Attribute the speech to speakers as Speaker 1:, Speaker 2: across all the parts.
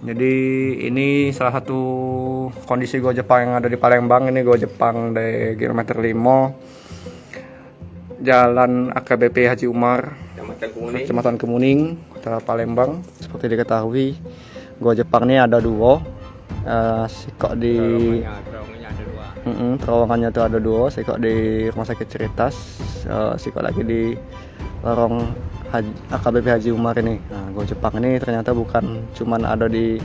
Speaker 1: Jadi ini salah satu kondisi Gua Jepang yang ada di Palembang. Ini Gua Jepang dari kilometer 5, Jalan AKBP Haji Umar, Kecamatan Kemuning, Kota Palembang. Seperti diketahui, Gua Jepang ini ada dua. Sikok di terowongannya tuh ada dua. Sikok di Rumah Sakit Ceritas, sikok lagi di lorong AKBP Haji Umar ini. Nah, Gua Jepang ini ternyata bukan cuman ada di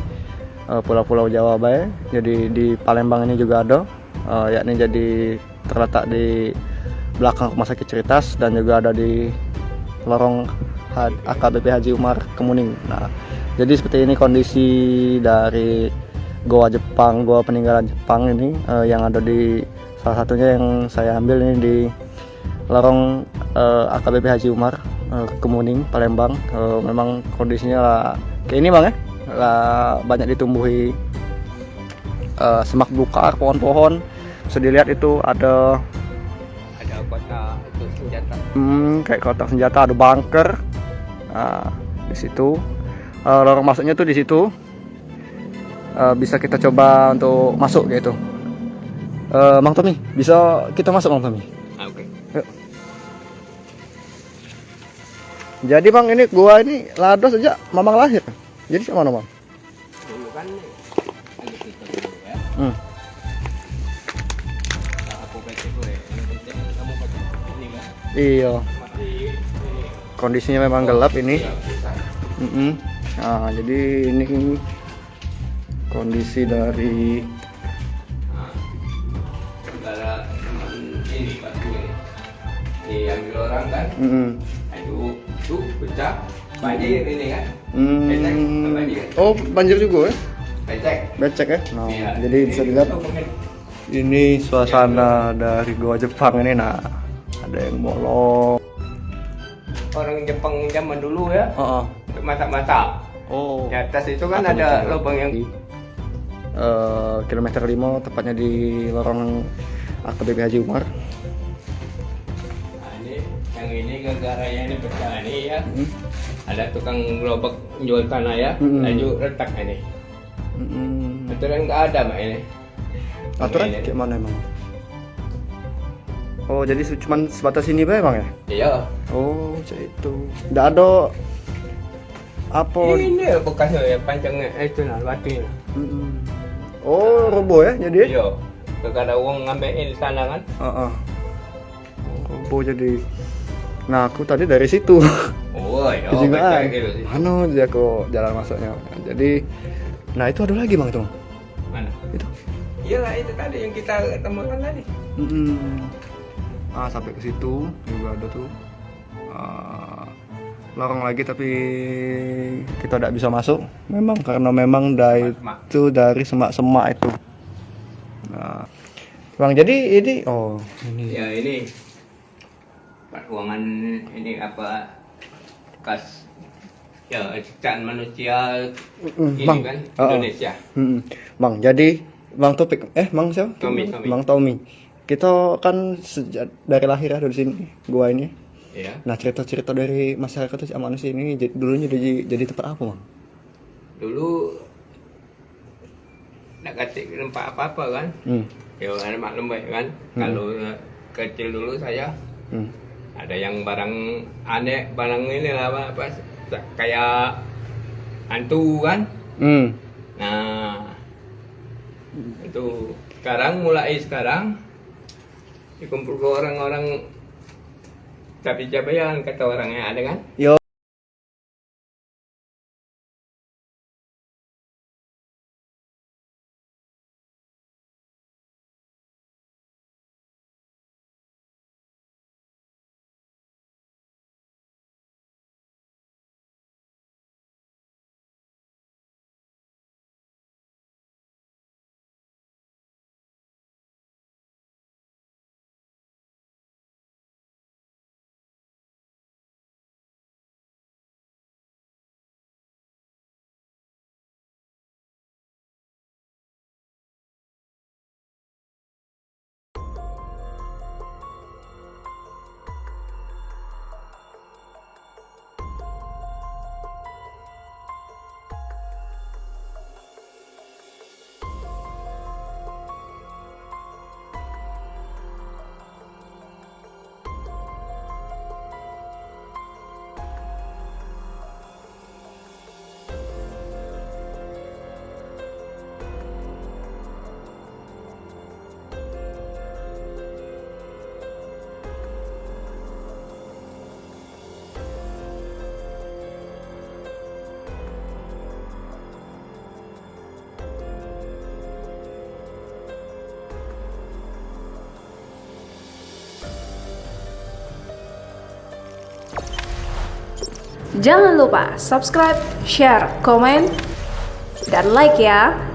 Speaker 1: pulau-pulau Jawa bae, jadi di Palembang ini juga ada, yakni jadi terletak di belakang Rumah Sakit Ceritas dan juga ada di lorong AKBP Haji Umar Kemuning. Nah, jadi seperti ini kondisi dari Goa Jepang, Goa peninggalan Jepang ini, yang ada di salah satunya yang saya ambil ini di lorong AKBP Haji Umar Kemuning, Palembang. Memang kondisinya lah kayak ini bang ya, lah banyak ditumbuhi semak belukar, pohon-pohon. Bisa dilihat itu ada
Speaker 2: kotak itu senjata.
Speaker 1: Kayak kotak senjata, ada bunker. Nah, di situ lorong masuknya tuh di situ. Bisa kita coba untuk masuk gitu. Mang Tommy, bisa kita masuk Mang Tommy?
Speaker 2: Oke.
Speaker 1: Yuk. Jadi bang, ini gua ini lado sejak mamang lahir. Jadi sama mana bang?
Speaker 2: Dulu kan ada kita dulu ya. Aku baca gue. Yang penting kamu baca ini kan.
Speaker 1: Iya.
Speaker 2: Masih ini.
Speaker 1: Kondisinya memang gelap ini. Nah, jadi ini kondisi dari
Speaker 2: Segala ini batu ini. Diambil orang kan. Aduh, tuh pecah. Banjir ini kan. Becek, banjir.
Speaker 1: Oh, banjir juga ya?
Speaker 2: Becek.
Speaker 1: Becek ya? Nah,
Speaker 2: Iya.
Speaker 1: jadi bisa dilihat ini suasana dari Goa Jepang ini. Nah, ada yang bolong.
Speaker 2: Orang Jepang zaman dulu ya. Untuk masak-masak.
Speaker 1: Oh.
Speaker 2: Di atas itu kan ada lubang yang
Speaker 1: kilometer 5, tepatnya di lorong AKBP Haji Umar.
Speaker 2: Nah, ini gara-garanya ini pecah ini ya. Ada tukang gerobak jual tanah ya, laju retak ini. Aturan nggak ada mak ini.
Speaker 1: Aturan
Speaker 2: Ini.
Speaker 1: kayak mana emang? Oh, jadi cuma sebatas ini Pak emang ya?
Speaker 2: Iya.
Speaker 1: Oh, itu. Nggak ada apa?
Speaker 2: Ini bekasnya ya pancangnya itu nah batunya.
Speaker 1: Oh, roboh ya jadi?
Speaker 2: Iya. Gak ada uang ngambilin di sana kan?
Speaker 1: Roboh jadi. Nah, aku tadi dari situ.
Speaker 2: Oh, iya.
Speaker 1: Jadi nggak
Speaker 2: Gitu sih.
Speaker 1: mana dia kok jalan masuknya. Jadi, nah itu ada lagi bang tuh.
Speaker 2: Mana?
Speaker 1: Itu.
Speaker 2: Iyalah itu tadi yang kita temukan tadi.
Speaker 1: Sampai ke situ juga ada tuh lorong lagi, tapi kita tidak bisa masuk. Memang karena memang itu dari semak-semak itu. Nah, bang jadi ini ini.
Speaker 2: Ya ini ruangan ini apa bekas ya ciptaan manusia ini
Speaker 1: Bang.
Speaker 2: kan Indonesia.
Speaker 1: Bang, jadi Bang Topik, Bang siapa?
Speaker 2: Tommy.
Speaker 1: Bang Tommy. Kita kan sejak dari lahir ada di sini, gua ini.
Speaker 2: Iya.
Speaker 1: Nah, cerita-cerita dari masyarakat itu sama manusia ini dulunya jadi tempat apa, Bang?
Speaker 2: Dulu nak kasih tempat apa-apa kan? Ya ada maklum baik kan. Kalau kecil dulu saya ada yang barang aneh, barang ini lah apa kayak hantu kan? Nah itu mulai sekarang dikumpul ke orang-orang tapi jabayan kata orangnya ada kan?
Speaker 1: Yo.
Speaker 3: Jangan lupa subscribe, share, komen, dan like ya.